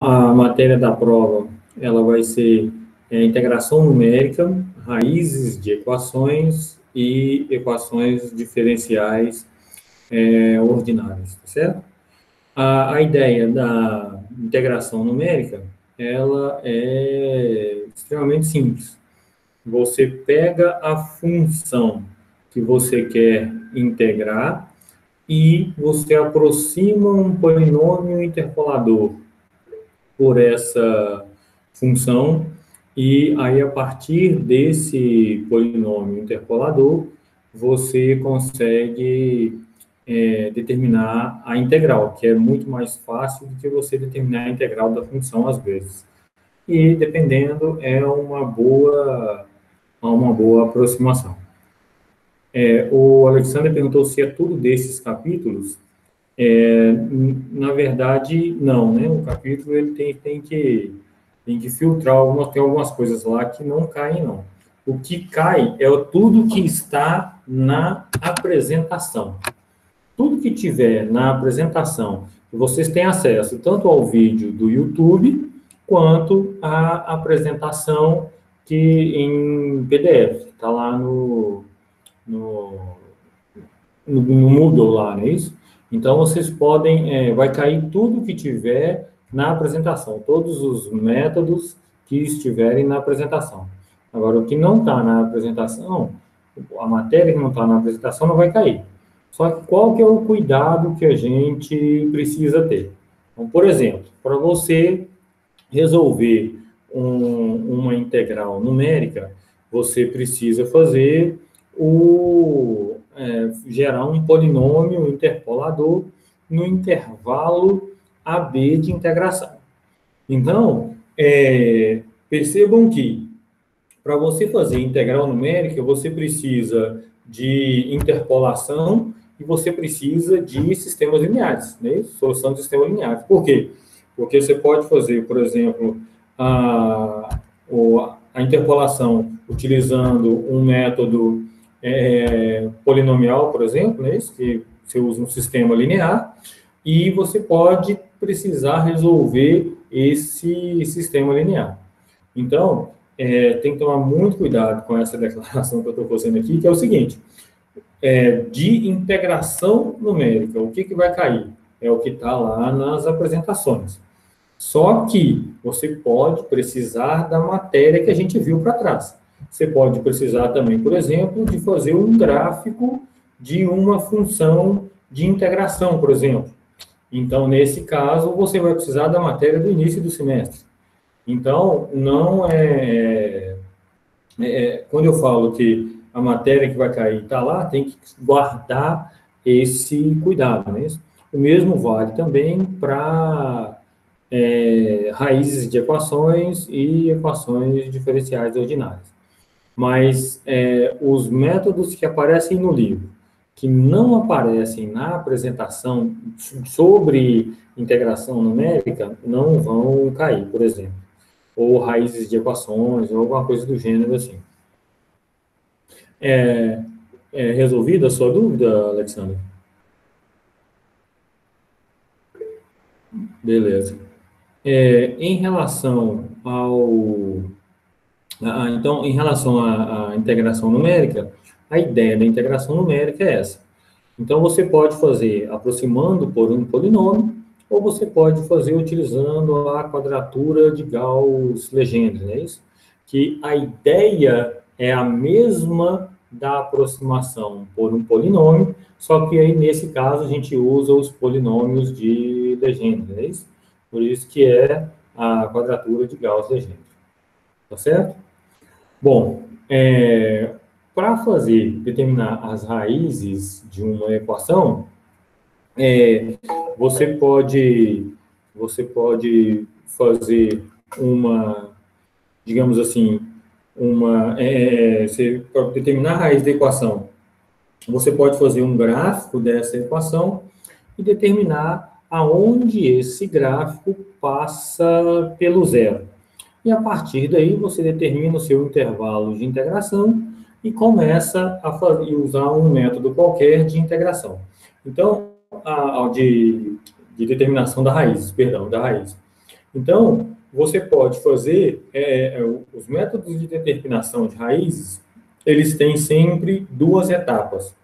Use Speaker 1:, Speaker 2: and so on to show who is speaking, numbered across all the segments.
Speaker 1: A matéria da prova, ela vai ser integração numérica, raízes de equações e equações diferenciais ordinárias, tá certo? A ideia da integração numérica, ela é extremamente simples. Você pega a função que você quer integrar e você aproxima um polinômio interpolador por essa função, e aí, a partir desse polinômio interpolador, você consegue determinar a integral, que é muito mais fácil do que você determinar a integral da função às vezes. E, dependendo, é uma boa aproximação. O Alexander perguntou se é tudo desses capítulos. Na verdade, não, né? O capítulo ele tem que filtrar tem algumas coisas lá que não caem, não. O que cai é tudo que está na apresentação. Tudo que tiver na apresentação, vocês têm acesso tanto ao vídeo do YouTube, quanto à apresentação que em PDF, está lá no Moodle lá, não é isso? Então, vocês podem, vai cair tudo que tiver na apresentação, todos os métodos que estiverem na apresentação. Agora, o que não está na apresentação, a matéria que não está na apresentação não vai cair. Só que qual que é o cuidado que a gente precisa ter? Então, por exemplo, para você resolver uma integral numérica, você precisa fazer gerar um polinômio interpolador no intervalo AB de integração. Então, percebam que para você fazer integral numérica, você precisa de interpolação e você precisa de sistemas lineares, né? Solução de sistemas lineares. Por quê? Porque você pode fazer, por exemplo, a interpolação utilizando um método polinomial, por exemplo, né? Que você usa um sistema linear, e você pode precisar resolver esse sistema linear. Então, tem que tomar muito cuidado com essa declaração que eu estou fazendo aqui, que é o seguinte: de integração numérica, o que vai cair? É o que está lá nas apresentações. Só que você pode precisar da matéria que a gente viu para trás. Você pode precisar também, por exemplo, de fazer um gráfico de uma função de integração, por exemplo. Então, nesse caso, você vai precisar da matéria do início do semestre. Então, não quando eu falo que a matéria que vai cair está lá, tem que guardar esse cuidado, né? O mesmo vale também para raízes de equações e equações diferenciais ordinárias. Mas os métodos que aparecem no livro, que não aparecem na apresentação sobre integração numérica, não vão cair, por exemplo. Ou raízes de equações, ou alguma coisa do gênero assim. Resolvida a sua dúvida, Alexandre? Beleza. Em relação então, em relação à integração numérica, a ideia da integração numérica é essa. Então, você pode fazer aproximando por um polinômio, ou você pode fazer utilizando a quadratura de Gauss-Legendre, não é isso? Que a ideia é a mesma da aproximação por um polinômio, só que aí, nesse caso, a gente usa os polinômios de Legendre, não é isso? Por isso que é a quadratura de Gauss-Legendre. Tá certo? Bom, para determinar as raízes de uma equação, você pode fazer digamos assim, para determinar a raiz da equação, você pode fazer um gráfico dessa equação e determinar aonde esse gráfico passa pelo zero. E a partir daí você determina o seu intervalo de integração e começa a usar um método qualquer de integração. Então, de determinação da raiz, perdão, da raiz. Então, você pode fazer, os métodos de determinação de raízes, eles têm sempre duas etapas.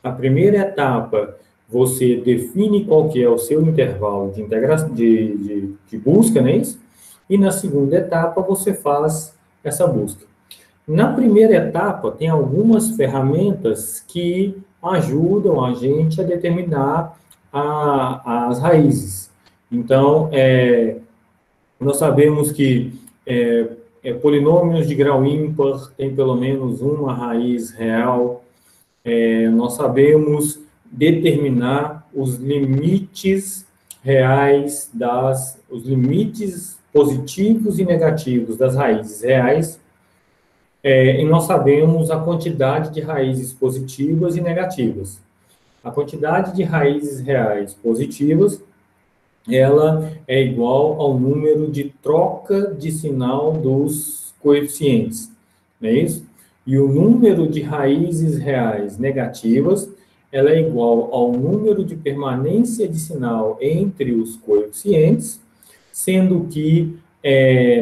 Speaker 1: A primeira etapa, você define qual que é o seu intervalo de, de busca, não é isso? E na segunda etapa, você faz essa busca. Na primeira etapa, tem algumas ferramentas que ajudam a gente a determinar as raízes. Então, nós sabemos que polinômios de grau ímpar têm pelo menos uma raiz real. Nós sabemos determinar os limites reais os limites positivos e negativos das raízes reais. E nós sabemos a quantidade de raízes positivas e negativas. A quantidade de raízes reais positivas, ela é igual ao número de troca de sinal dos coeficientes, não é isso? E o número de raízes reais negativas, ela é igual ao número de permanência de sinal entre os coeficientes, sendo que,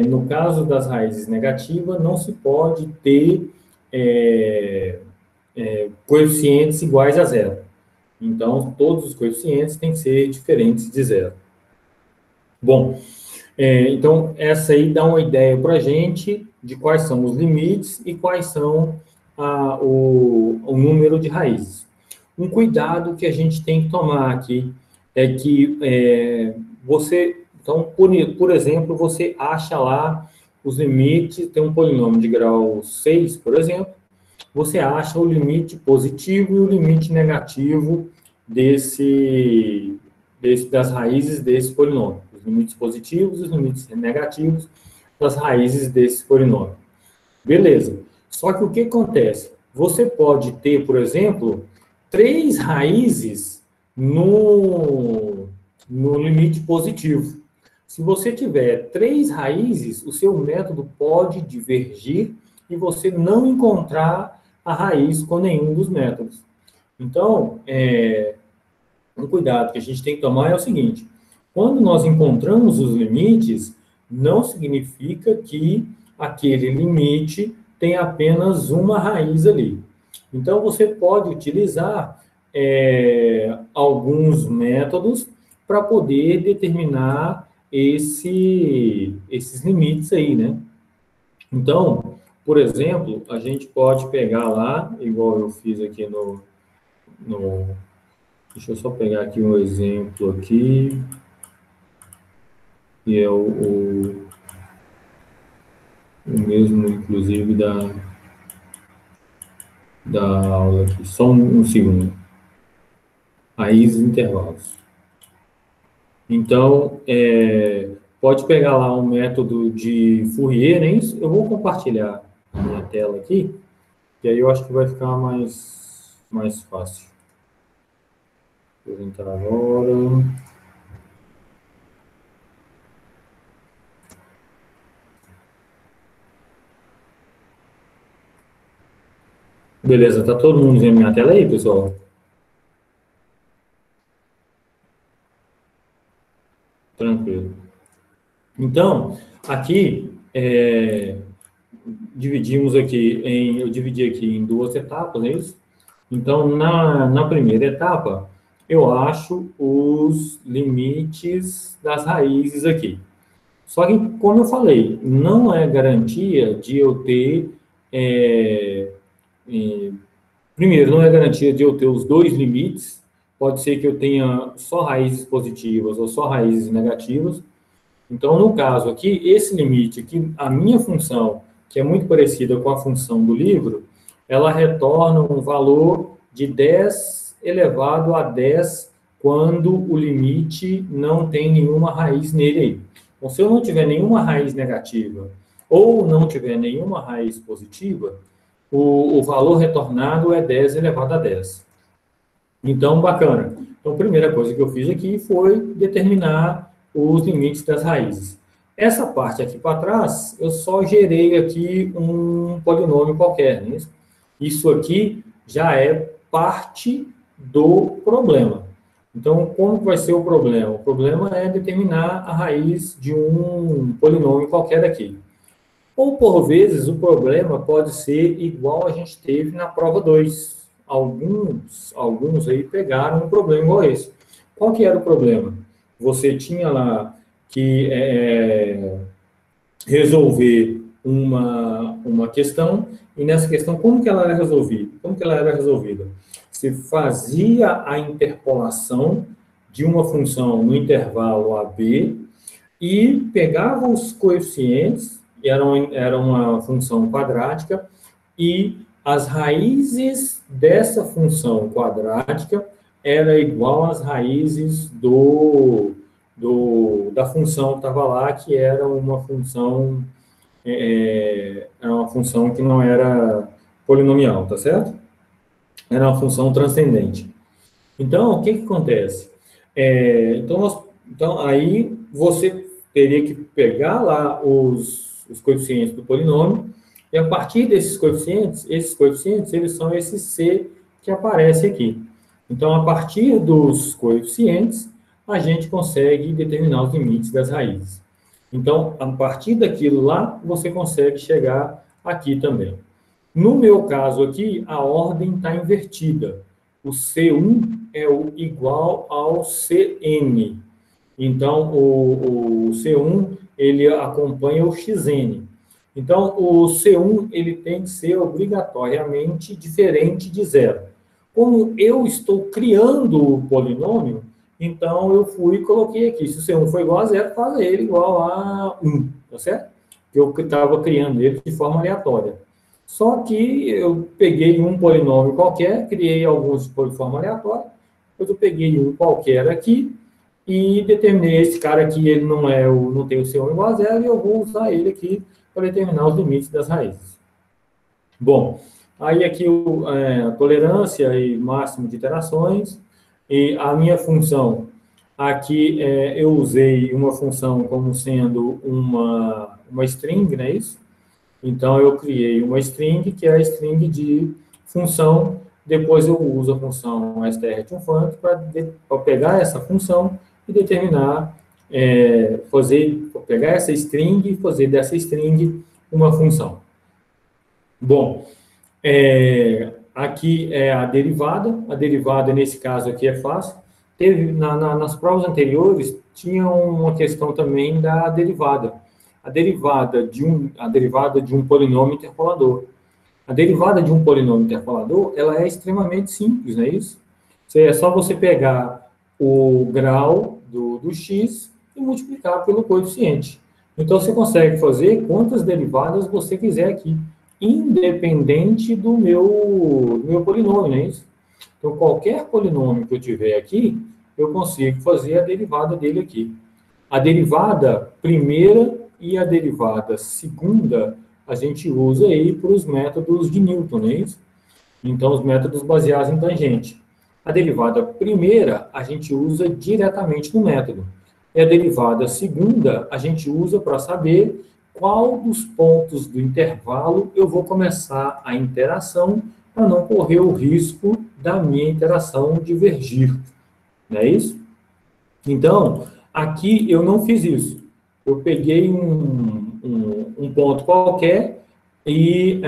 Speaker 1: no caso das raízes negativas, não se pode ter coeficientes iguais a zero. Então, todos os coeficientes têm que ser diferentes de zero. Bom, então, essa aí dá uma ideia para a gente de quais são os limites e quais são o número de raízes. Um cuidado que a gente tem que tomar aqui é que então, por exemplo, você acha lá os limites, tem um polinômio de grau 6, por exemplo, você acha o limite positivo e o limite negativo das raízes desse polinômio. Os limites positivos e os limites negativos das raízes desse polinômio. Beleza. Só que o que acontece? Você pode ter, por exemplo, 3 raízes no limite positivo. Se você tiver 3 raízes, o seu método pode divergir e você não encontrar a raiz com nenhum dos métodos. Então, um cuidado que a gente tem que tomar é o seguinte: quando nós encontramos os limites, não significa que aquele limite tem apenas uma raiz ali. Então, você pode utilizar alguns métodos para poder determinar esses limites aí, né? Então, por exemplo, a gente pode pegar lá, igual eu fiz aqui deixa eu só pegar aqui um exemplo aqui, que é o mesmo, inclusive, da aula aqui. Só um segundo. Raízes e intervalos. Então, pode pegar lá um método de Fourier, né? Eu vou compartilhar a minha tela aqui, e aí eu acho que vai ficar mais fácil. Vou entrar agora. Beleza, tá todo mundo vendo minha tela aí, pessoal? Tranquilo. Então, aqui, eu dividi aqui em 2 etapas, é isso? Então, na primeira etapa, eu acho os limites das raízes aqui. Só que, como eu falei, não é garantia de eu ter... primeiro, não é garantia de eu ter os 2 limites. Pode ser que eu tenha só raízes positivas ou só raízes negativas. Então, no caso aqui, esse limite aqui, a minha função, que é muito parecida com a função do livro, ela retorna um valor de 10 elevado a 10 quando o limite não tem nenhuma raiz nele aí. Então, se eu não tiver nenhuma raiz negativa ou não tiver nenhuma raiz positiva, o valor retornado é 10 elevado a 10. Então, bacana. Então, a primeira coisa que eu fiz aqui foi determinar os limites das raízes. Essa parte aqui para trás, eu só gerei aqui um polinômio qualquer, né? Isso aqui já é parte do problema. Então, como que vai ser o problema? O problema é determinar a raiz de um polinômio qualquer daqui. Ou, por vezes, o problema pode ser igual a gente teve na prova 2. Alguns aí pegaram um problema igual a esse. Qual que era o problema? Você tinha lá que resolver uma questão, e nessa questão, como que ela era resolvida? Como que ela era resolvida? Você fazia a interpolação de uma função no intervalo AB e pegava os coeficientes, era uma função quadrática, e as raízes dessa função quadrática era igual às raízes da função que estava lá, que era uma função que não era polinomial, tá certo? Era uma função transcendente. Então, o que acontece? Então, aí você teria que pegar lá os coeficientes do polinômio, e a partir desses coeficientes, eles são esse C que aparece aqui. Então, a partir dos coeficientes, a gente consegue determinar os limites das raízes. Então, a partir daquilo lá, você consegue chegar aqui também. No meu caso aqui, a ordem está invertida. O C1 é igual ao Cn. Então, o C1, ele acompanha o Xn. Então, o C1, ele tem que ser obrigatoriamente diferente de zero. Como eu estou criando o polinômio, então eu fui e coloquei aqui. Se o C1 for igual a zero, faz ele igual a 1, tá certo? Eu estava criando ele de forma aleatória. Só que eu peguei um polinômio qualquer, criei alguns de forma aleatória, depois eu peguei um qualquer aqui e determinei esse cara aqui, ele não tem o C1 igual a zero, e eu vou usar ele aqui para determinar os limites das raízes. Bom, aí aqui a tolerância e máximo de iterações, e a minha função, aqui eu usei uma função como sendo uma string, não é isso? Então, eu criei uma string, que é a string de função, depois eu uso a função strTrunfunc para pegar essa função e determinar, pegar essa string e fazer dessa string uma função. Bom, aqui é a derivada nesse caso aqui é fácil. Nas provas anteriores, tinha uma questão também da derivada. A derivada de um polinômio interpolador. A derivada de um polinômio interpolador, ela é extremamente simples, não é isso? É só você pegar o grau do x e multiplicar pelo coeficiente. Então, você consegue fazer quantas derivadas você quiser aqui, independente do meu polinômio, não é isso? Então, qualquer polinômio que eu tiver aqui, eu consigo fazer a derivada dele aqui. A derivada primeira e a derivada segunda, a gente usa aí para os métodos de Newton, não é isso? Então, os métodos baseados em tangente. A derivada primeira, a gente usa diretamente no método. E a derivada segunda, a gente usa para saber qual dos pontos do intervalo eu vou começar a interação para não correr o risco da minha interação divergir. Não é isso? Então, aqui eu não fiz isso. Eu peguei um ponto qualquer e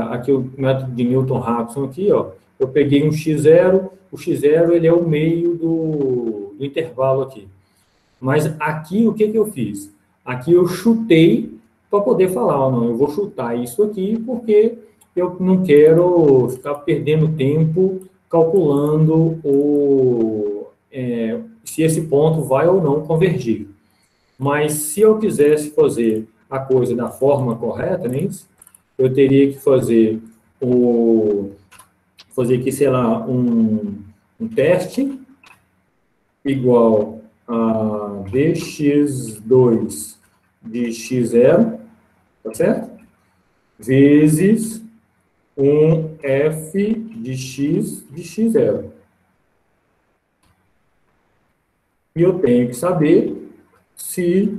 Speaker 1: aqui o método de Newton-Raphson aqui, ó, eu peguei um x0, o x0 ele é o meio do intervalo aqui. Mas aqui o que eu fiz? Aqui eu chutei para poder falar, ó, não, eu vou chutar isso aqui porque eu não quero ficar perdendo tempo calculando se esse ponto vai ou não convergir. Mas se eu quisesse fazer a coisa da forma correta, né, eu teria que fazer aqui, sei lá, um teste igual a dx2 de x0, tá certo? Vezes um f de x0. E eu tenho que saber se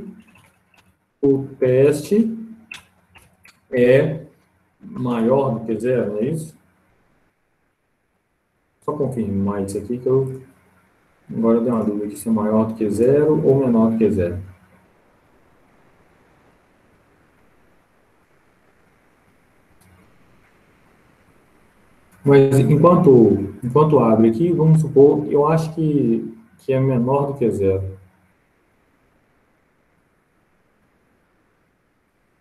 Speaker 1: o teste é maior do que zero, não é isso? Só confirmar isso aqui que eu Agora deu uma dúvida aqui se é maior do que zero ou menor do que zero. Mas enquanto abre aqui, vamos supor, eu acho que é menor do que zero.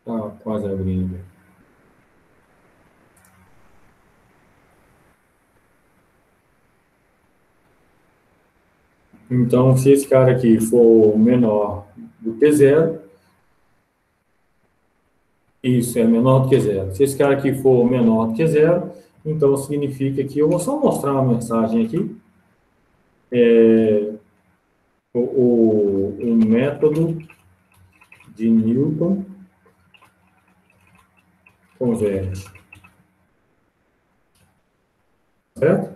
Speaker 1: Tá quase abrindo. Então, se esse cara aqui for menor do que zero, isso é menor do que zero. Se esse cara aqui for menor do que zero, então significa que eu vou só mostrar uma mensagem aqui. O método de Newton converge, certo?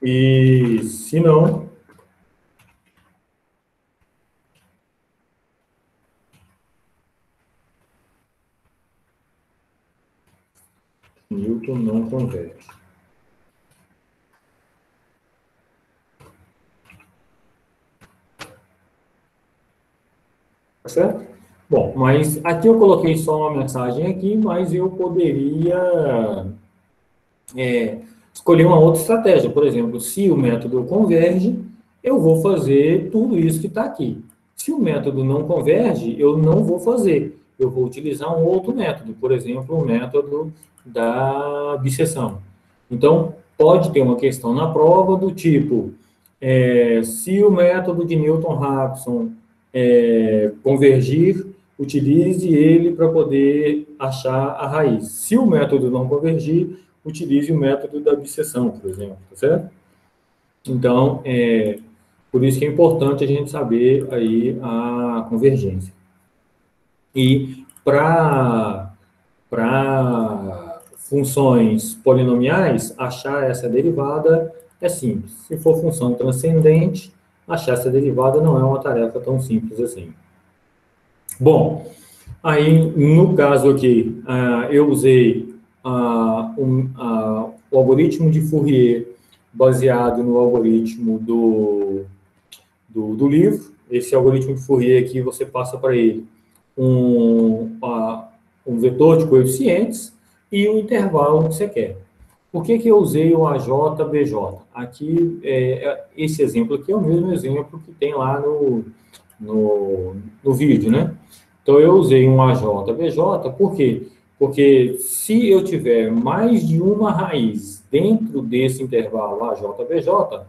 Speaker 1: E se não, Newton não converge. Tá certo? Bom, mas aqui eu coloquei só uma mensagem aqui, mas eu poderia escolher uma outra estratégia. Por exemplo, se o método converge, eu vou fazer tudo isso que está aqui. Se o método não converge, eu não vou fazer. Eu vou utilizar um outro método, por exemplo, o método da bisseção. Então, pode ter uma questão na prova do tipo, se o método de Newton-Raphson convergir, utilize ele para poder achar a raiz. Se o método não convergir, utilize o método da bisseção, por exemplo, tá certo? Então, por isso que é importante a gente saber aí a convergência. E para funções polinomiais, achar essa derivada é simples. Se for função transcendente, achar essa derivada não é uma tarefa tão simples assim. Bom, aí no caso aqui, eu usei o algoritmo de Fourier baseado no algoritmo do livro. Esse algoritmo de Fourier aqui, você passa para ele um vetor de coeficientes e o intervalo que você quer. Por que eu usei o AJBJ? Aqui, esse exemplo aqui é o mesmo exemplo que tem lá no vídeo, né? Então, eu usei um AJBJ, por quê? Porque se eu tiver mais de uma raiz dentro desse intervalo AJBJ,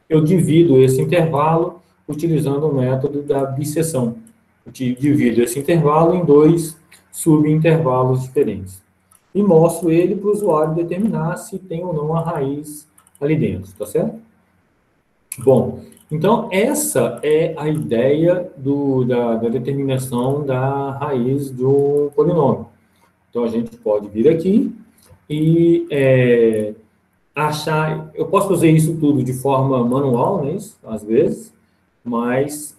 Speaker 1: eu divido esse intervalo utilizando o método da bisseção. Eu divido esse intervalo em dois subintervalos diferentes. E mostro ele para o usuário determinar se tem ou não a raiz ali dentro, tá certo? Bom, então essa é a ideia da determinação da raiz do polinômio. Então a gente pode vir aqui e achar, eu posso fazer isso tudo de forma manual, né, às vezes, mas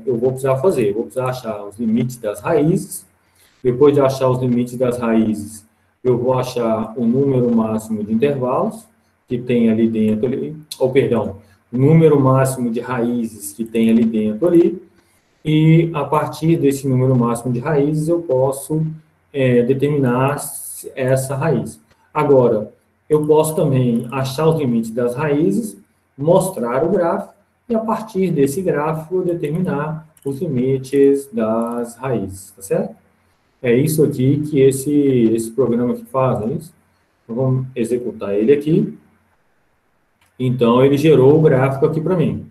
Speaker 1: eu vou precisar fazer, eu vou precisar achar os limites das raízes. Depois de achar os limites das raízes, eu vou achar o número máximo de intervalos que tem ali dentro, o número máximo de raízes que tem ali dentro ali, e a partir desse número máximo de raízes eu posso determinar essa raiz. Agora, eu posso também achar os limites das raízes, mostrar o gráfico, e a partir desse gráfico determinar os limites das raízes, tá certo? É isso aqui que esse programa aqui faz, não é isso? Então, vamos executar ele aqui. Então, ele gerou o gráfico aqui para mim.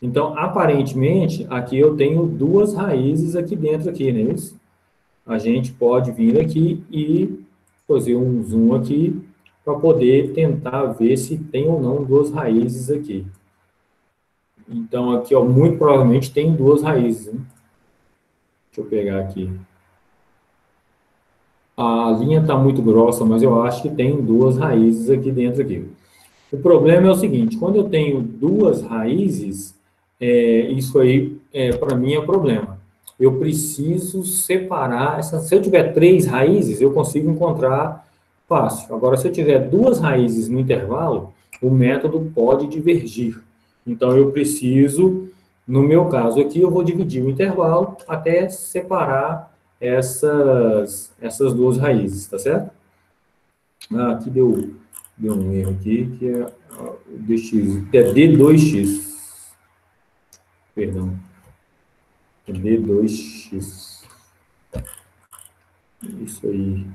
Speaker 1: Então, aparentemente, aqui eu tenho duas raízes aqui dentro, aqui, não é isso? A gente pode vir aqui e fazer um zoom aqui para poder tentar ver se tem ou não duas raízes aqui. Então, aqui, ó, muito provavelmente tem duas raízes, né? Deixa eu pegar aqui. A linha está muito grossa, mas eu acho que tem duas raízes aqui dentro aqui. O problema é o seguinte, quando eu tenho duas raízes, isso aí, para mim, é problema. Eu preciso separar, se eu tiver três raízes, eu consigo encontrar fácil. Agora, se eu tiver duas raízes no intervalo, o método pode divergir. Então, eu preciso, no meu caso aqui, eu vou dividir o intervalo até separar essas duas raízes, tá certo? Ah, aqui deu um erro aqui, que é o dx, é d2x, perdão, é d2x, isso aí.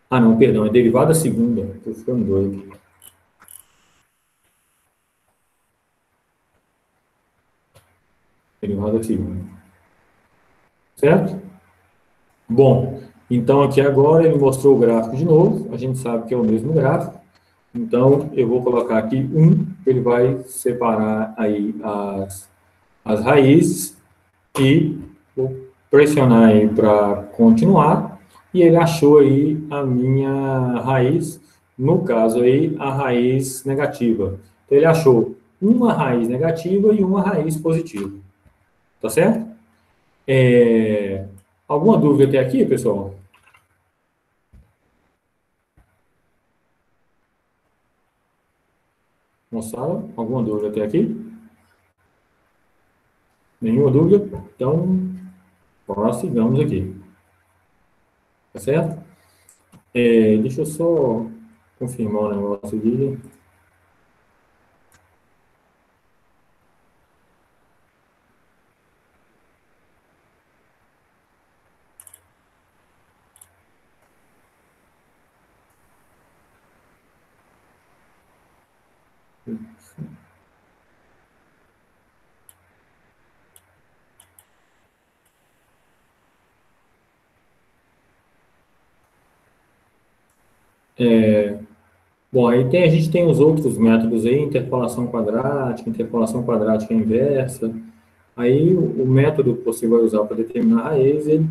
Speaker 1: Ah, não, perdão, é derivada segunda, estou ficando doido. Derivada segunda, certo? Bom, então aqui agora ele mostrou o gráfico de novo, a gente sabe que é o mesmo gráfico, então eu vou colocar aqui ele vai separar aí as raízes e vou pressionar aí para continuar e ele achou aí a minha raiz, no caso aí a raiz negativa. Então ele achou uma raiz negativa e uma raiz positiva, tá certo? Alguma dúvida até aqui, pessoal? Moçada, alguma dúvida até aqui? Nenhuma dúvida? Então, prossigamos aqui. Tá certo? Deixa eu só confirmar um negócio aqui. Bom, aí a gente tem os outros métodos aí, interpolação quadrática inversa. Aí o método que você vai usar para determinar a raiz, ele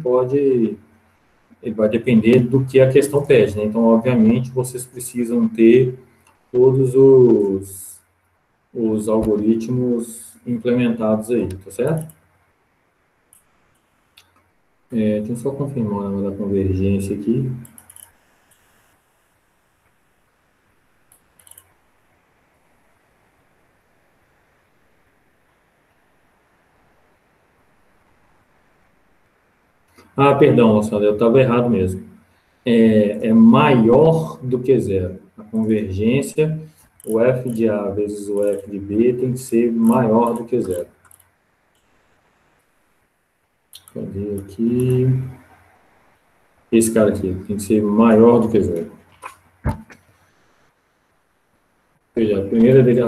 Speaker 1: vai depender do que a questão pede, né? Então, obviamente, vocês precisam ter todos os algoritmos implementados aí, tá certo? Deixa eu só confirmar o da convergência aqui. Ah, perdão, Alessandro, eu estava errado mesmo. É maior do que zero. A convergência, o f de A vezes o f de B tem que ser maior do que zero. Cadê aqui? Esse cara aqui tem que ser maior do que zero. Ou seja,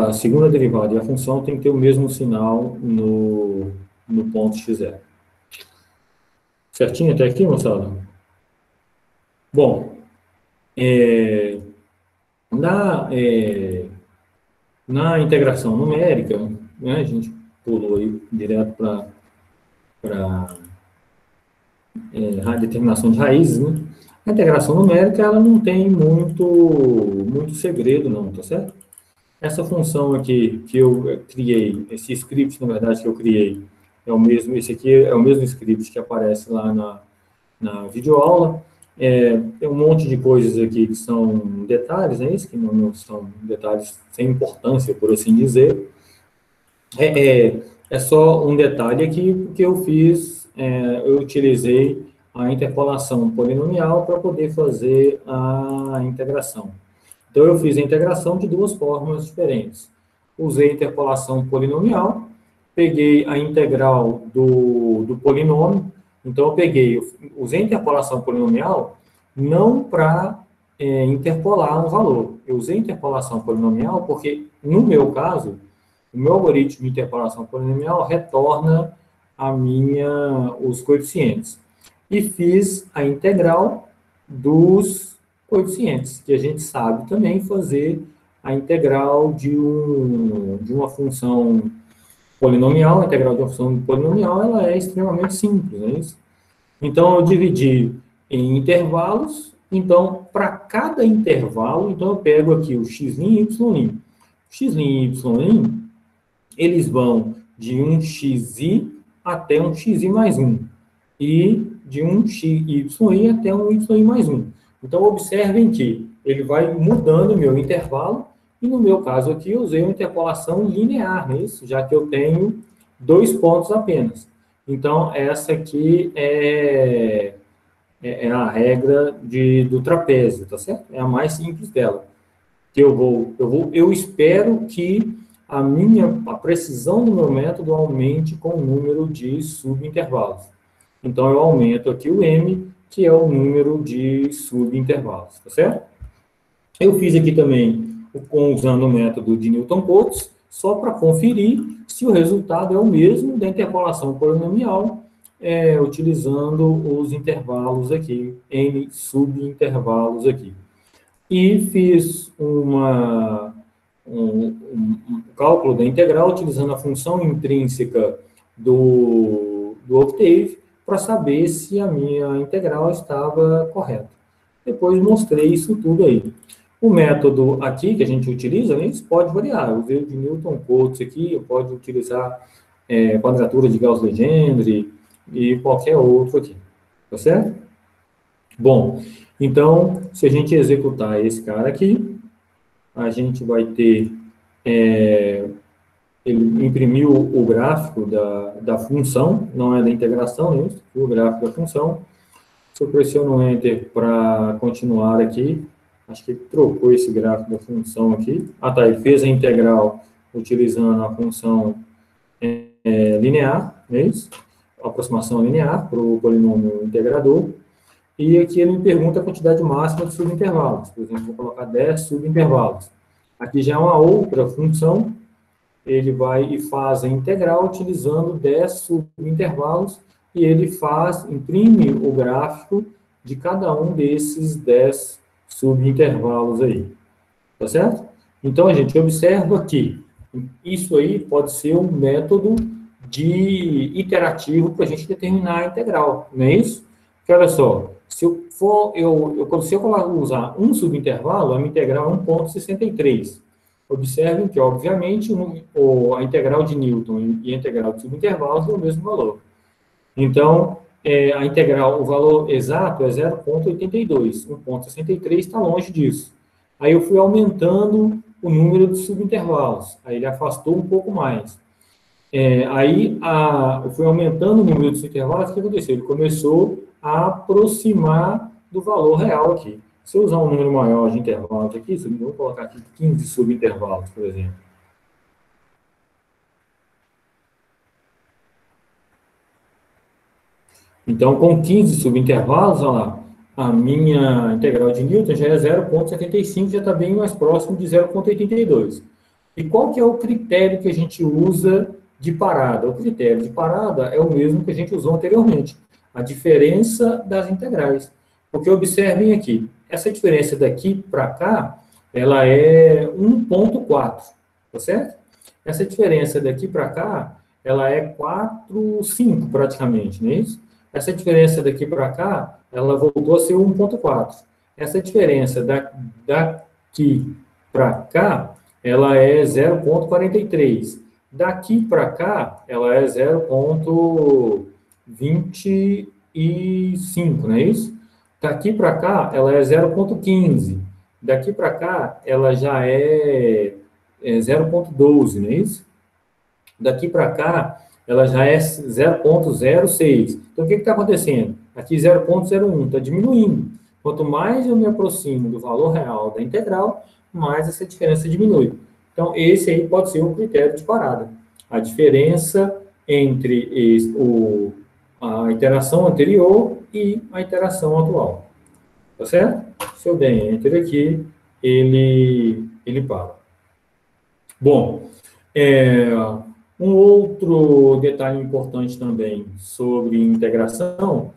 Speaker 1: a segunda derivada e a função tem que ter o mesmo sinal no ponto x0. Certinho até aqui, moçada? Bom, na, na integração numérica, né, a gente pulou aí direto para a determinação de raízes, né? A integração numérica, ela não tem muito segredo, não, tá certo? Essa função aqui que eu criei, esse script, na verdade, que eu criei, esse aqui é o mesmo script que aparece lá na videoaula. Tem um monte de coisas aqui que são detalhes, né? Isso que não são detalhes sem importância, por assim dizer. É só um detalhe aqui, porque eu utilizei a interpolação polinomial para poder fazer a integração. Então, eu fiz a integração de duas formas diferentes. Usei a interpolação polinomial, peguei a integral do polinômio. Então, usei a interpolação polinomial não para interpolar um valor. Eu usei a interpolação polinomial porque, no meu caso, o meu algoritmo de interpolação polinomial retorna os coeficientes. E fiz a integral dos coeficientes, que a gente sabe também fazer a integral de uma função polinomial. A integral de uma função polinomial ela é extremamente simples, não é isso? Então, eu dividi em intervalos. Então, para cada intervalo, então eu pego aqui o x' e y'. X' e y', eles vão de um xi até um xi mais 1. E de um xi até um y mais 1. Então, observem que ele vai mudando o meu intervalo E no meu caso aqui, eu usei uma interpolação linear, não é isso? Já que eu tenho 2 pontos apenas. Então, essa aqui é a regra do trapézio, tá certo? É a mais simples dela. Que eu espero que a precisão do meu método aumente com o número de subintervalos. Então, eu aumento aqui o M, que é o número de subintervalos, tá certo? Eu fiz aqui também, usando o método de Newton-Cotes, só para conferir se o resultado é o mesmo da interpolação polinomial, utilizando os intervalos aqui, N subintervalos aqui. E fiz um cálculo da integral utilizando a função intrínseca do Octave para saber se a minha integral estava correta. Depois mostrei isso tudo aí. O método aqui que a gente utiliza, né, isso pode variar. Eu usei o de Newton-Cotes aqui, pode utilizar quadratura de Gauss-Legendre e qualquer outro aqui. Tá certo? Bom, então, se a gente executar esse cara aqui, a gente vai ter, ele imprimiu o gráfico da função, não é da integração, né? O gráfico da função. Se eu pressiono Enter para continuar aqui, acho que ele trocou esse gráfico da função aqui. Ah, tá, ele fez a integral utilizando a função linear, é isso? Aproximação linear para o polinômio integrador. E aqui ele me pergunta a quantidade máxima de subintervalos. Por exemplo, vou colocar 10 subintervalos. Aqui já é uma outra função. Ele vai e faz a integral utilizando 10 subintervalos e ele imprime o gráfico de cada um desses 10 subintervalos aí. Tá certo? Então, a gente observa que isso aí pode ser um método iterativo para a gente determinar a integral, não é isso? Porque, olha só, se eu usar um subintervalo, a minha integral é 1,63. Observem que, obviamente, a integral de Newton e a integral de subintervalos dão o mesmo valor. Então, a integral, o valor exato é 0,82. 1,63 está longe disso. Aí eu fui aumentando o número de subintervalos. Aí ele afastou um pouco mais. Eu fui aumentando o número de subintervalos, o que aconteceu? Ele começou a aproximar do valor real aqui. Se eu usar um número maior de intervalos aqui, vou colocar aqui 15 subintervalos, por exemplo. Então, com 15 subintervalos, olha lá, a minha integral de Newton já é 0,75, já está bem mais próximo de 0,82. E qual que é o critério que a gente usa de parada? O critério de parada é o mesmo que a gente usou anteriormente, a diferença das integrais. Porque observem aqui, essa diferença daqui para cá, ela é 1,4, tá certo? Essa diferença daqui para cá, ela é 4,5 praticamente, não é isso? Essa diferença daqui para cá, ela voltou a ser 1,4. Essa diferença daqui para cá, ela é 0,43. Daqui para cá, ela é 0,25, não é isso? Daqui para cá, ela é 0,15. Daqui para cá, ela já é 0,12, não é isso? Daqui para cá, ela já é 0,06. Então, o que está acontecendo? Aqui 0,01, está diminuindo. Quanto mais eu me aproximo do valor real da integral, mais essa diferença diminui. Então, esse aí pode ser um critério de parada. A diferença entre a iteração anterior e a iteração atual. Tá certo? Se eu der Enter aqui, ele para. Bom, um outro detalhe importante também sobre integração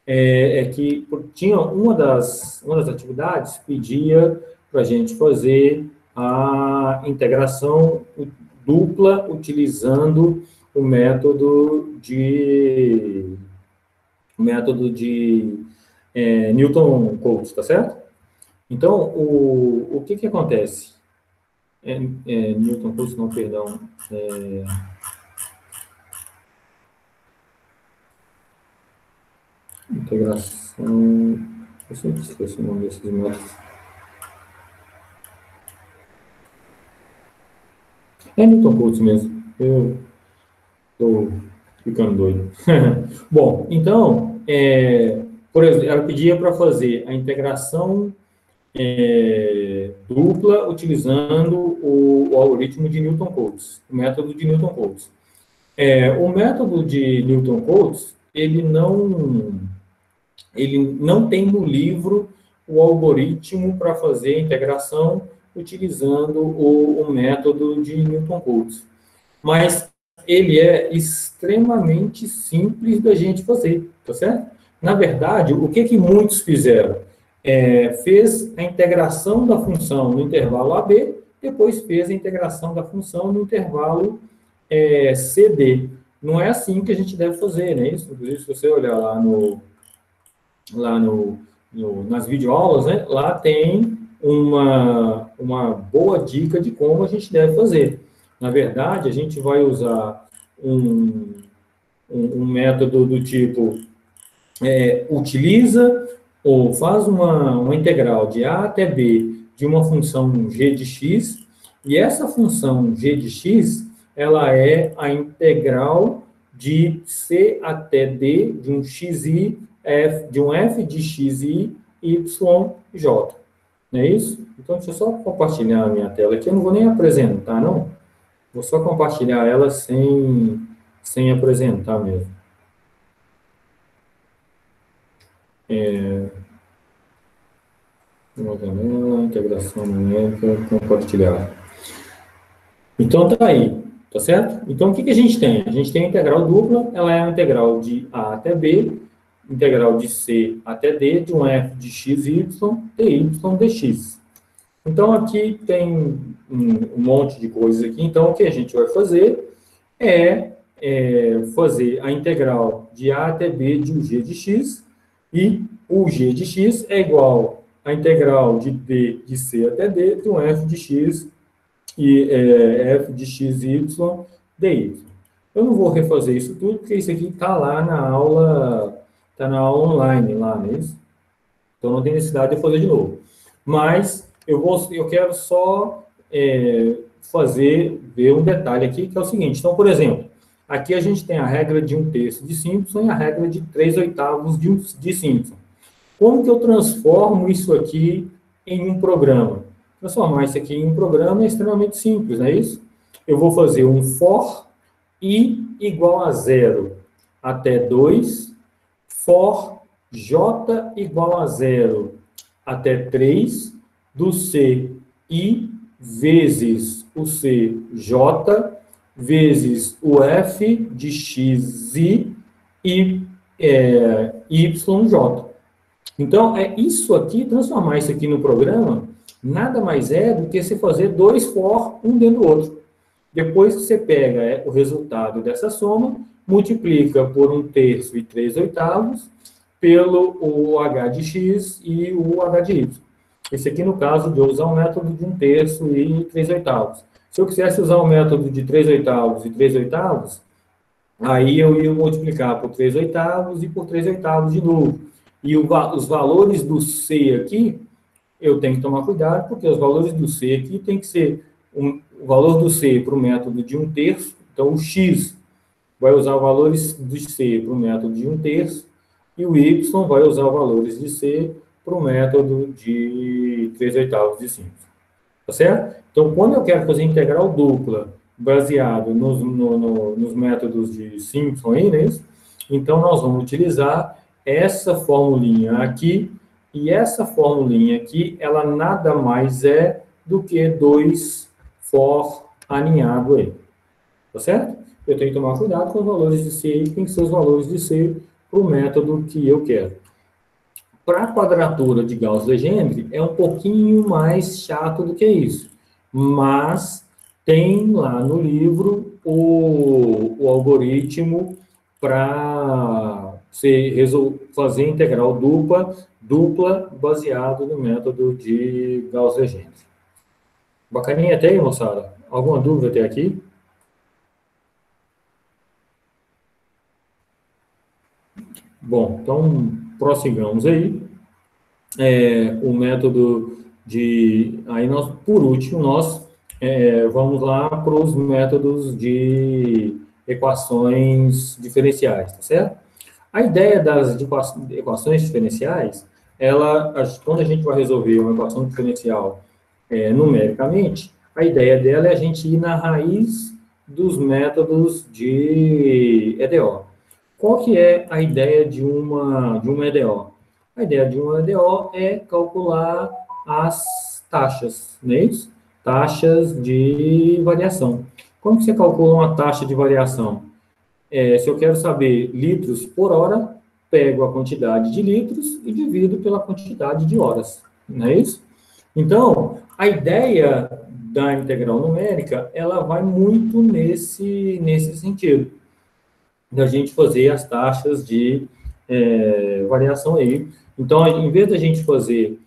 Speaker 1: é que tinha uma das atividades pedia para a gente fazer a integração dupla utilizando o método de Newton-Cotes, tá certo? Então, o que acontece? Newton-Cotes, não, perdão. Integração. Eu sempre esqueço o nome desses métodos. É Newton Coates mesmo. Eu estou ficando doido. Bom, então, por exemplo, ela pedia para fazer a integração dupla utilizando o algoritmo de Newton Coates, o método de Newton Coates. O método de Newton Coates, ele não tem no livro o algoritmo para fazer a integração utilizando o método de Newton Coates. Mas ele é extremamente simples da gente fazer, tá certo? Na verdade, o que muitos fizeram? Fez a integração da função no intervalo AB, depois fez a integração da função no intervalo CD. Não é assim que a gente deve fazer, né? Isso, inclusive, se você olhar nas videoaulas, né? Lá tem uma boa dica de como a gente deve fazer. Na verdade, a gente vai usar um método do tipo utiliza ou faz uma integral de A até B de uma função g de x, e essa função g de x, ela é a integral de c até d de um xi, de um f de xi, y, j. Não é isso? Então, deixa eu só compartilhar a minha tela aqui. Eu não vou nem apresentar, não. Vou só compartilhar ela sem apresentar mesmo. Uma janela, integração numérica, compartilhar. Então, tá aí, tá certo? Então, o que a gente tem? A gente tem a integral dupla, ela é a integral de A até B, integral de C até D, de um f de xy, dy, dx. Então, aqui tem um monte de coisas aqui. Então, o que a gente vai fazer é fazer a integral de A até B de um g de x, e o g de x é igual à integral de d de c até d de um f de x e f de xy dy. Eu não vou refazer isso tudo, porque isso aqui está lá está na aula online, lá, não é isso? Então, não tem necessidade de fazer de novo. Mas, eu quero só ver um detalhe aqui, que é o seguinte. Então, por exemplo, aqui a gente tem a regra de 1/3 de Simpson e a regra de 3/8 de Simpson. Como que eu transformo isso aqui em um programa? Transformar isso aqui em um programa é extremamente simples, não é isso? Eu vou fazer um for i igual a 0 até 2, for j igual a 0 até 3, do c i vezes o c j vezes o f de x i e y j. Então, isso aqui, transformar isso aqui no programa, nada mais é do que você fazer dois for, um dentro do outro. Depois que você pega o resultado dessa soma, multiplica por 1/3 e 3/8, pelo o h de x e o h de y. Esse aqui, no caso de eu usar o método de 1/3 e 3/8. Se eu quisesse usar o método de 3/8 e 3/8, aí eu ia multiplicar por 3/8 e por 3/8 de novo. E os valores do C aqui, eu tenho que tomar cuidado, porque os valores do C aqui tem que ser o valor do C para o método de 1/3. Então, o X vai usar valores de C para o método de 1/3, e o Y vai usar valores de C para o método de 3/8 de Simpson. Tá certo? Então, quando eu quero fazer integral dupla baseado nos métodos de Simpson, aí, né? Então, nós vamos utilizar essa formulinha aqui, e essa formulinha aqui, ela nada mais é do que 2 for aninhado aí. Tá certo? Eu tenho que tomar cuidado com os valores de C, e tem que ser os valores de C para o método que eu quero. Para a quadratura de Gauss-Legendre, é um pouquinho mais chato do que isso. Mas tem lá no livro o algoritmo para fazer integral dupla baseado no método de Gauss-Legendre. Bacaninha até aí, moçada? Alguma dúvida até aqui? Bom, então prossigamos aí. O método de... Aí, por último, nós Vamos lá para os métodos de equações diferenciais, tá certo? A ideia das equações diferenciais, quando a gente vai resolver uma equação diferencial numericamente, a ideia dela é a gente ir na raiz dos métodos de EDO. Qual que é a ideia de uma EDO? A ideia de uma EDO é calcular as taxas, não é isso? Taxas de variação. Como que você calcula uma taxa de variação? Se eu quero saber litros por hora, pego a quantidade de litros e divido pela quantidade de horas, não é isso? Então, a ideia da integral numérica, ela vai muito nesse sentido, da gente fazer as taxas de variação aí. Então, em vez da gente fazer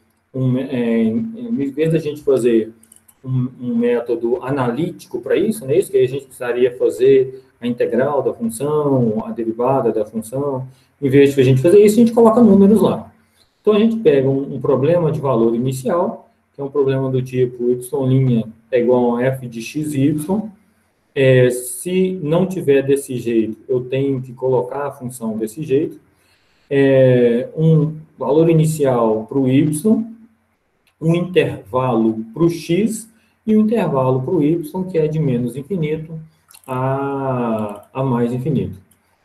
Speaker 1: um método analítico para isso, né? Isso que a gente precisaria fazer a integral da função, a derivada da função. Em vez de a gente fazer isso, a gente coloca números lá. Então, a gente pega um problema de valor inicial, que é um problema do tipo y' é igual a f de xy. Se não tiver desse jeito, eu tenho que colocar a função desse jeito. Um valor inicial para o y, um intervalo para o x e um intervalo para o y, que é de menos infinito a mais infinito.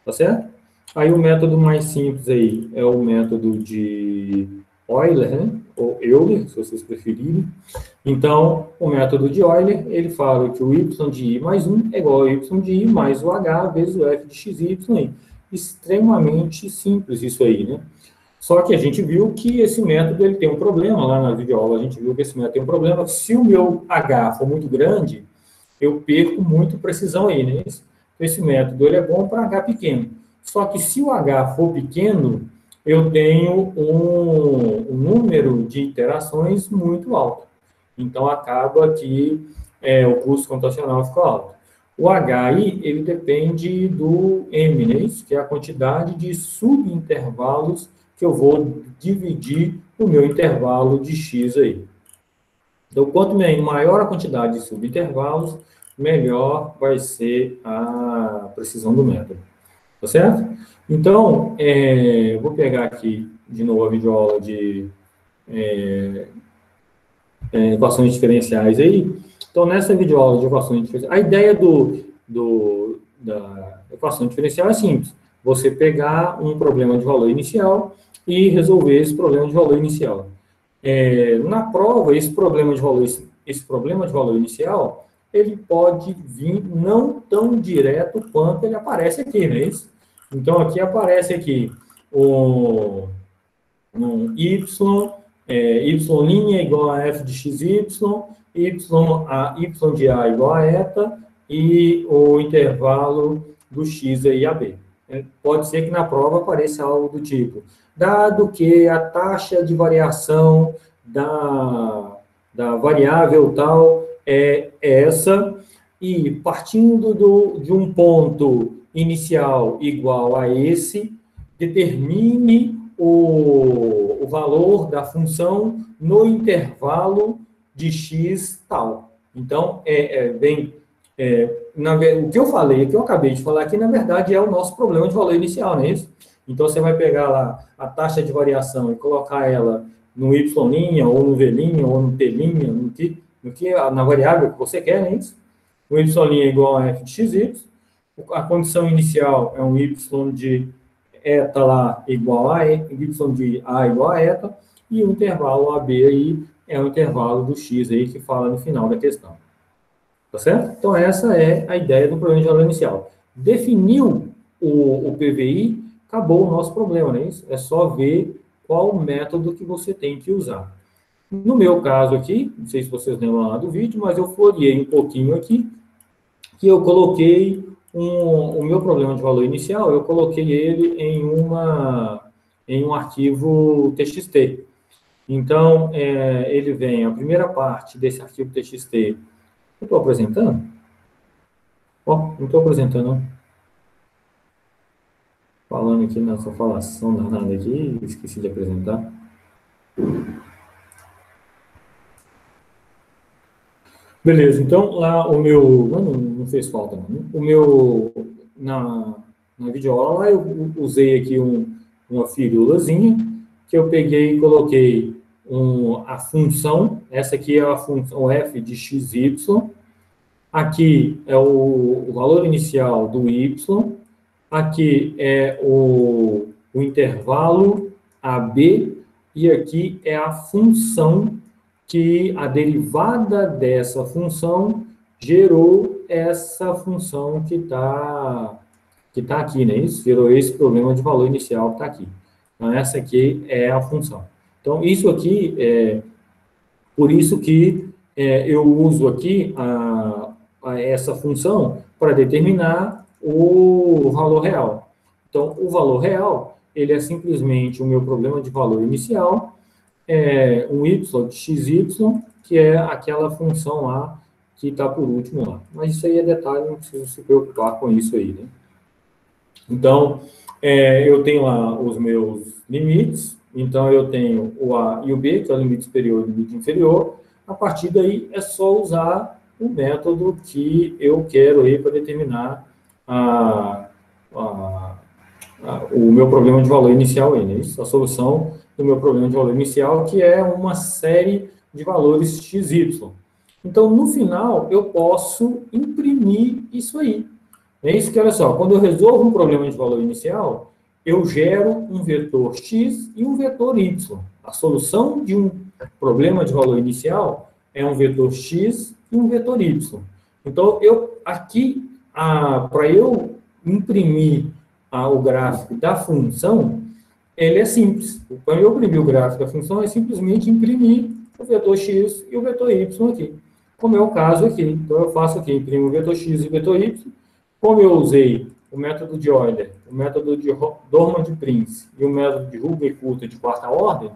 Speaker 1: Tá certo? Aí o método mais simples aí é o método de Euler, né? Ou Euler, se vocês preferirem. Então, o método de Euler, ele fala que o y de i mais 1 é igual ao y de i mais o h vezes o f de xy. Extremamente simples isso aí, né? Só que a gente viu que esse método ele tem um problema, lá na videoaula a gente viu que esse método tem um problema. Se o meu h for muito grande, eu perco muito precisão aí, né? Esse método ele é bom para h pequeno. Só que se o h for pequeno, eu tenho um número de iterações muito alto. Então, acaba que o custo computacional fica alto. O HI, ele depende do M, né? Isso que é a quantidade de subintervalos que eu vou dividir o meu intervalo de X aí. Então, quanto maior a quantidade de subintervalos, melhor vai ser a precisão do método. Tá certo? Então, vou pegar aqui de novo a videoaula de equações diferenciais aí. Então, nessa videoaula de equações diferenciais, a ideia da equação diferencial é simples. Você pegar um problema de valor inicial e resolver esse problema de valor inicial. Na prova, esse problema de valor inicial, ele pode vir não tão direto quanto ele aparece aqui, não é isso? Então, aqui aparece aqui um y, y' igual a f de xy, y de a igual a eta, e o intervalo do x aí a b. Pode ser que na prova apareça algo do tipo, dado que a taxa de variação da variável tal é essa, e partindo de um ponto inicial igual a esse, determine o valor da função no intervalo de x tal. Então, o que eu falei, o que eu acabei de falar aqui, na verdade, é o nosso problema de valor inicial, não é isso? Então, você vai pegar lá a taxa de variação e colocar ela no y', ou no v', ou no t', na variável que você quer, não é isso? O y' é igual a f de xy, a condição inicial é um y de eta lá igual a y de a igual a eta, e o intervalo AB aí é o intervalo do x aí que fala no final da questão. Tá certo? Então, essa é a ideia do problema de valor inicial. Definiu o PVI, acabou o nosso problema, né? É só ver qual método que você tem que usar. No meu caso aqui, não sei se vocês lembram lá do vídeo, mas eu floreei um pouquinho aqui, que eu coloquei o meu problema de valor inicial, eu coloquei ele em um arquivo TXT. Então, ele vem, a primeira parte desse arquivo TXT. Eu estou apresentando? Não estou apresentando, não. Falando aqui nessa falação danada aqui, esqueci de apresentar. Beleza, então lá o meu, não fez falta não, né? O meu, na videoaula lá eu usei aqui uma firulazinha, que eu peguei e coloquei a função, essa aqui é a função f de xy, aqui é o valor inicial do y, aqui é o intervalo AB, e aqui é a função que a derivada dessa função gerou essa função que tá aqui, né? Isso gerou esse problema de valor inicial que está aqui. Então, essa aqui é a função. Então, isso aqui por isso que eu uso aqui essa função para determinar o valor real. Então, o valor real, ele é simplesmente o meu problema de valor inicial, um y de xy, que é aquela função lá que está por último lá. Mas isso aí é detalhe, não preciso se preocupar com isso aí, né? Então, eu tenho lá os meus limites, então eu tenho o A e o B, que é o limite superior e o limite inferior. A partir daí é só usar o método que eu quero aí para determinar o meu problema de valor inicial aí, né? Isso, a solução do meu problema de valor inicial, que é uma série de valores XY. Então, no final, eu posso imprimir isso aí. É isso que, olha só, quando eu resolvo um problema de valor inicial, eu gero um vetor x e um vetor y. A solução de um problema de valor inicial é um vetor x e um vetor y. Então, aqui, para eu imprimir o gráfico da função, ele é simples. Para eu imprimir o gráfico da função, é simplesmente imprimir o vetor x e o vetor y aqui, como é o caso aqui. Então, eu faço aqui, imprimo o vetor x e o vetor y. Como eu usei o método de Euler, o método de Dorman-Prince e o método de Hugger-Coulter de quarta ordem,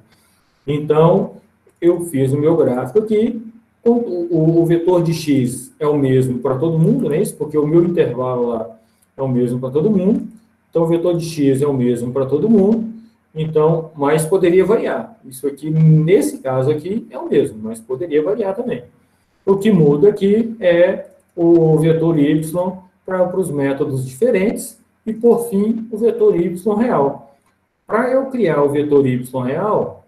Speaker 1: então eu fiz o meu gráfico aqui. O vetor de x é o mesmo para todo mundo, né? Porque o meu intervalo lá é o mesmo para todo mundo. Então, o vetor de x é o mesmo para todo mundo. Então, mas poderia variar. Isso aqui, nesse caso aqui, é o mesmo, mas poderia variar também. O que muda aqui é o vetor y para os métodos diferentes e, por fim, o vetor y real. Para eu criar o vetor y real,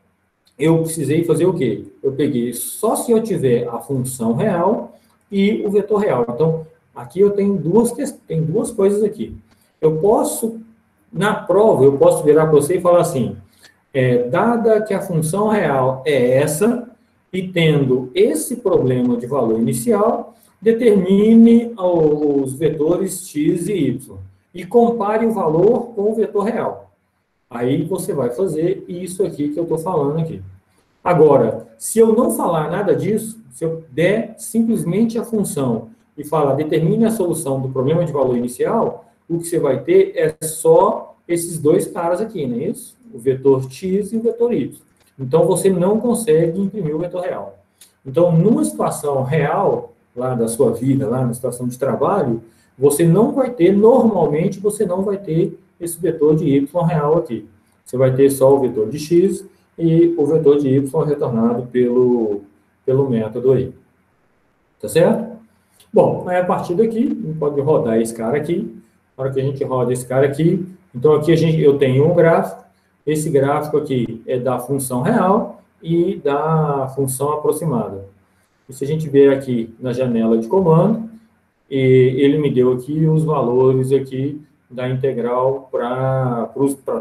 Speaker 1: eu precisei fazer o quê? Eu peguei só se eu tiver a função real e o vetor real. Então, aqui eu tenho duas coisas aqui. Eu posso, na prova, eu posso virar para você e falar assim, dada que a função real é essa, e tendo esse problema de valor inicial, determine os vetores x e y e compare o valor com o vetor real. Aí você vai fazer isso aqui que eu estou falando aqui. Agora, se eu não falar nada disso, se eu der simplesmente a função e falar determine a solução do problema de valor inicial, o que você vai ter é só esses dois caras aqui, não é isso? O vetor x e o vetor y. Então, você não consegue imprimir o vetor real. Então, numa situação real, lá da sua vida, lá na situação de trabalho, você não vai ter, normalmente, você não vai ter esse vetor de y real aqui. Você vai ter só o vetor de x e o vetor de y retornado pelo método aí. Tá certo? Bom, aí a partir daqui, a gente pode rodar esse cara aqui. Na hora que a gente roda esse cara aqui, então aqui eu tenho um gráfico. Esse gráfico aqui é da função real e da função aproximada. E se a gente ver aqui na janela de comando, ele me deu aqui os valores aqui da integral para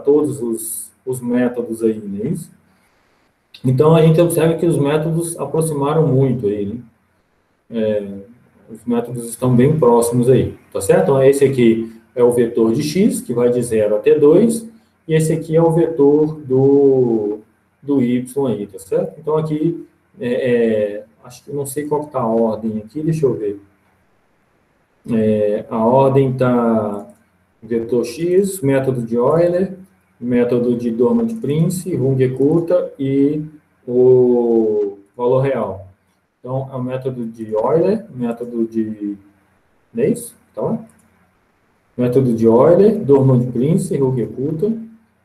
Speaker 1: todos os métodos aí, não é isso? Então, a gente observa que os métodos aproximaram muito aí, né? Os métodos estão bem próximos aí, tá certo? Então, esse aqui é o vetor de x, que vai de 0 até 2, e esse aqui é o vetor do y aí, tá certo? Então, aqui, acho que não sei qual que está a ordem aqui, deixa eu ver. A ordem está vetor x, método de Euler, método de Dorman-Prince, Runge-Kutta e o valor real. Então, é o método de Euler, método de... Não é isso? Então, método de Euler, Dorman-Prince, Runge-Kutta,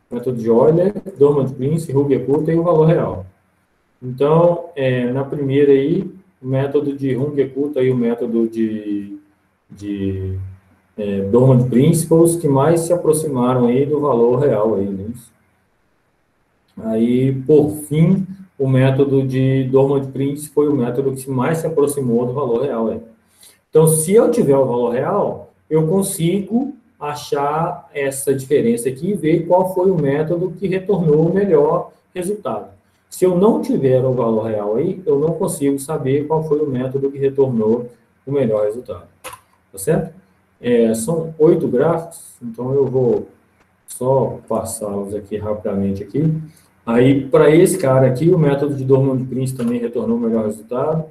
Speaker 1: método de Euler, Dorman-Prince, Runge-Kutta e o valor real. Então, na primeira aí, o método de Runge-Kutta e o método de Dormant Principles que mais se aproximaram aí do valor real aí, né? Aí, por fim, o método de Dormant Principles foi o método que mais se aproximou do valor real aí. Então, se eu tiver o valor real, eu consigo achar essa diferença aqui e ver qual foi o método que retornou o melhor resultado. Se eu não tiver o valor real aí, eu não consigo saber qual foi o método que retornou o melhor resultado. Tá certo? São 8 gráficos, então eu vou só passá-los aqui rapidamente aqui. Aí, para esse cara aqui, o método de Dormant Prince também retornou o melhor resultado.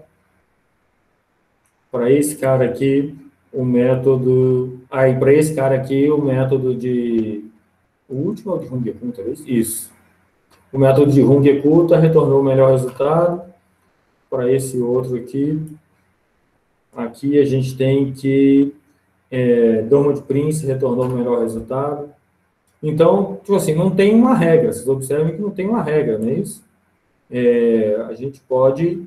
Speaker 1: Para esse cara aqui, o método... Aí, para esse cara aqui, o método de... O último é o de Runge-Kutta, talvez? Isso. O método de Runge-Kutta retornou o melhor resultado. Para esse outro aqui a gente tem que Dormant Prince retornou o melhor resultado. Então, tipo assim, não tem uma regra. Vocês observem que não tem uma regra, não é isso? A gente pode...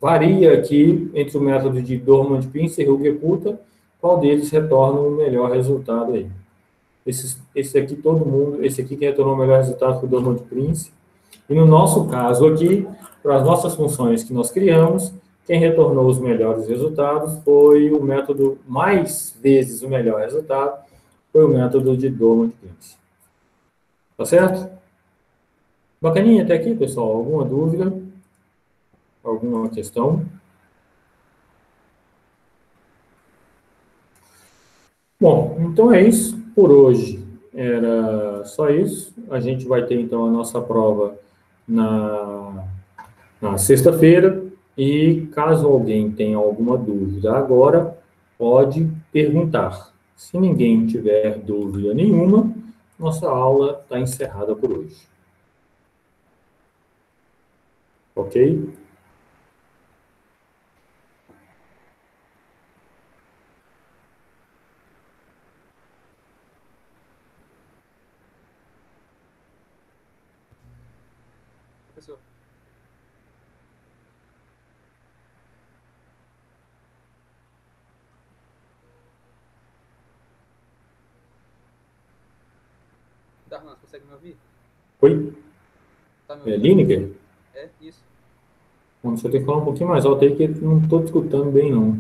Speaker 1: Varia aqui entre o método de Dormant Prince e Runge-Kutta, qual deles retorna o melhor resultado aí. Esse aqui, todo mundo... Esse aqui que retornou o melhor resultado foi o Dormant Prince. E no nosso caso aqui, para as nossas funções que nós criamos, quem retornou os melhores resultados foi o método mais vezes o melhor resultado, foi o método de Dormant Prince. Tá certo? Bacaninha até aqui, pessoal? Alguma dúvida? Alguma questão? Bom, então é isso por hoje. Era só isso. A gente vai ter, então, a nossa prova na sexta-feira. E caso alguém tenha alguma dúvida agora, pode perguntar. Se ninguém tiver dúvida nenhuma, nossa aula está encerrada por hoje. Ok?
Speaker 2: Professor. Darlan, você consegue me ouvir?
Speaker 1: Oi?
Speaker 2: Tá me ouvindo?
Speaker 1: Lineker?
Speaker 2: Isso.
Speaker 1: Bom, você tem que falar um pouquinho mais alto aí, que não estou te escutando bem, não.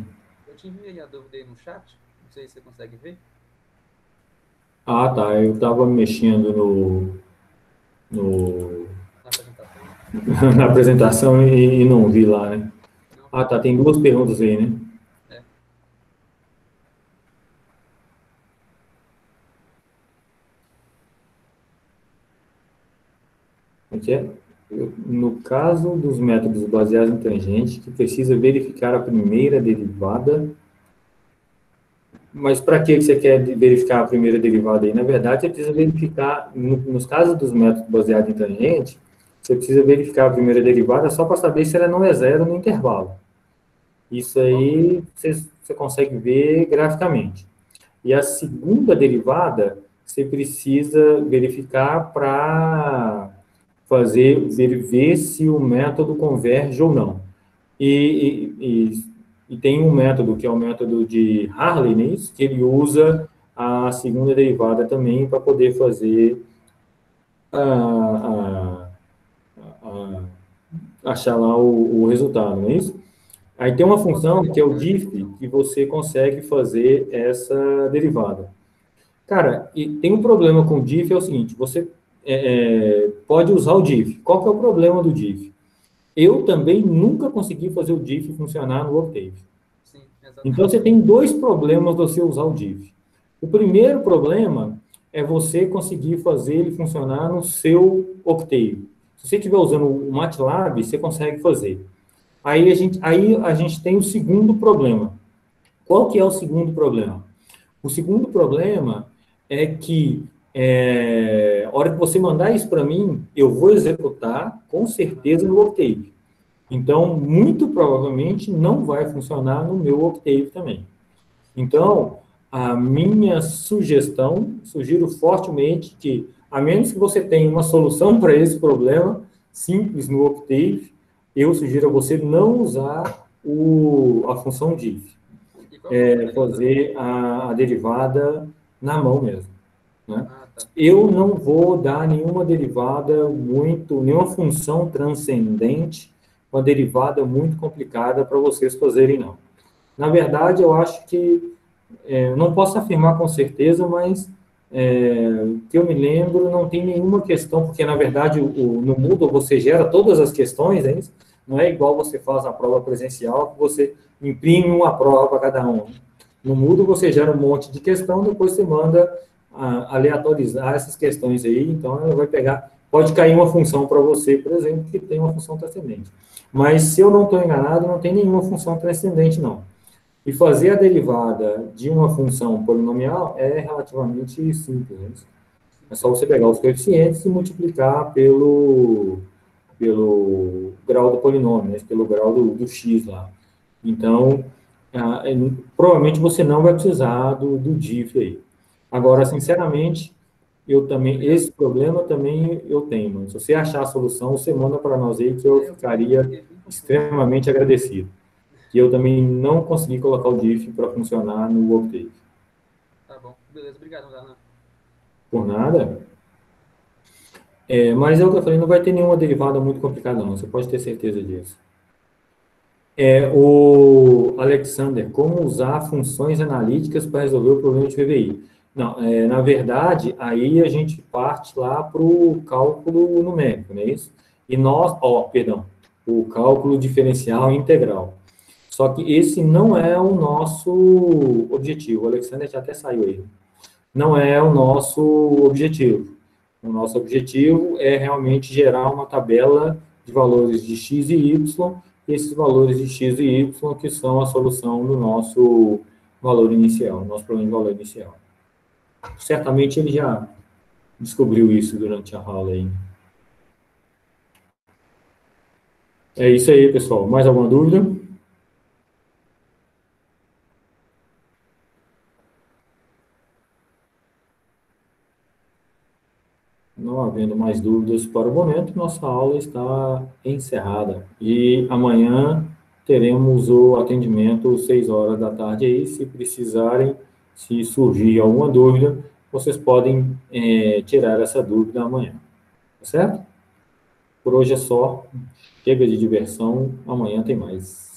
Speaker 2: Eu te enviei a dúvida aí no chat. Não sei se você consegue ver.
Speaker 1: Ah, tá. Eu estava mexendo
Speaker 2: Na apresentação.
Speaker 1: na apresentação e não vi lá, né?
Speaker 2: Não.
Speaker 1: Ah, tá. Tem duas perguntas aí, né? O que é? No caso dos métodos baseados em tangente, que precisa verificar a primeira derivada. Mas para que você quer verificar a primeira derivada aí? Na verdade, você precisa verificar, nos casos dos métodos baseados em tangente, você precisa verificar a primeira derivada só para saber se ela não é zero no intervalo. Isso aí você consegue ver graficamente. E a segunda derivada, você precisa verificar para ver se o método converge ou não. E tem um método, que é o método de Hartley, né, que ele usa a segunda derivada também para poder fazer achar lá o resultado, não é isso? Aí tem uma função que é o diff, que você consegue fazer essa derivada. Cara, e tem um problema com o diff, é o seguinte, você pode usar o diff. Qual que é o problema do diff? Eu também nunca consegui fazer o diff funcionar no Octave.
Speaker 2: Sim,
Speaker 1: então, você tem dois problemas de você usar o diff. O primeiro problema é você conseguir fazer ele funcionar no seu Octave. Se você estiver usando o MATLAB, você consegue fazer. Aí a gente tem o segundo problema. Qual que é o segundo problema? O segundo problema é que a hora que você mandar isso para mim, eu vou executar com certeza no Octave. Então, muito provavelmente não vai funcionar no meu Octave também. Então, a minha sugestão, sugiro fortemente que, a menos que você tenha uma solução para esse problema simples no Octave, eu sugiro a você não usar a função diff.
Speaker 2: E qual que é o nome da derivada?
Speaker 1: Fazer a derivada na mão mesmo, né?
Speaker 2: Ah, tá.
Speaker 1: Eu não vou dar nenhuma derivada nenhuma função transcendente, uma derivada muito complicada para vocês fazerem, não. Na verdade, eu acho que, não posso afirmar com certeza, mas que eu me lembro, não tem nenhuma questão, porque, na verdade, no Moodle você gera todas as questões, é isso? Não é igual você faz a prova presencial, que você imprime uma prova para cada um. No Moodle você gera um monte de questão, depois você manda aleatorizar essas questões aí, então ela vai pegar, pode cair uma função para você, por exemplo, que tem uma função transcendente. Mas, se eu não estou enganado, não tem nenhuma função transcendente, não. E fazer a derivada de uma função polinomial é relativamente simples, né? É só você pegar os coeficientes e multiplicar pelo grau do polinômio, né? Pelo grau do x lá. Então, provavelmente você não vai precisar do diff aí. Agora, sinceramente, esse problema também eu tenho, mano. Se você achar a solução, você manda para nós aí, que eu ficaria extremamente agradecido. Que eu também não consegui colocar o diff para funcionar no Workday.
Speaker 2: Tá bom. Beleza, obrigado, Darlan.
Speaker 1: Por nada. Mas é o que eu falei, não vai ter nenhuma derivada muito complicada, não. Você pode ter certeza disso. O Alexander, como usar funções analíticas para resolver o problema de PVI? Não, na verdade, aí a gente parte lá para o cálculo numérico, não é isso? E o cálculo diferencial integral. Só que esse não é o nosso objetivo. O Alexander já até saiu aí. Não é o nosso objetivo. O nosso objetivo é realmente gerar uma tabela de valores de x e y, e esses valores de x e y que são a solução do nosso valor inicial, nosso problema de valor inicial. Certamente ele já descobriu isso durante a aula aí. É isso aí, pessoal. Mais alguma dúvida? Não havendo mais dúvidas para o momento, nossa aula está encerrada. E amanhã teremos o atendimento 6 horas da tarde aí. Se precisarem, se surgir alguma dúvida, vocês podem tirar essa dúvida amanhã. Tá certo? Por hoje é só. Chega de diversão. Amanhã tem mais.